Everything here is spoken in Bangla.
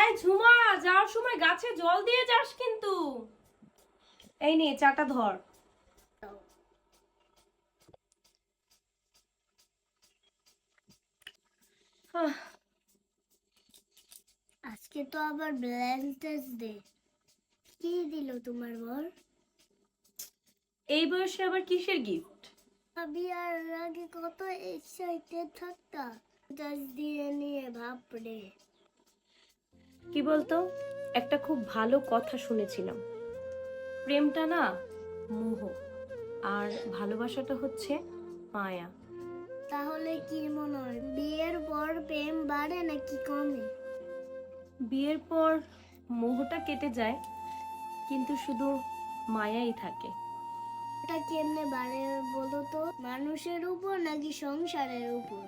এই ঝুমা, যাওয়ার সময় গাছে জল দিয়ে যাস কিন্তু। এই নে চাটা ধর। আজকে তো আবার ভ্যালেন্টাইন্স ডে। কি দিল তোমার বর? এই বয়সে আবার কিসের গিফট? আমি আর আগে কত এক্সাইটেড থাকতাম দিয়ে নিয়ে বাপরে। কি বলতো, একটা খুব ভালো কথা শুনেছিলাম, প্রেমটা না মোহ, আর ভালোবাসাটা হচ্ছে মায়া। তাহলে কি মনে হয় বিয়ের পর প্রেম বাড়ে নাকি কমে? বিয়ের পর মোহটা কেটে যায়, কিন্তু শুধু মায়াই থাকে। এটা কেমনে বাড়ে বলো তো? মানুষের উপর নাকি সংসারের উপর?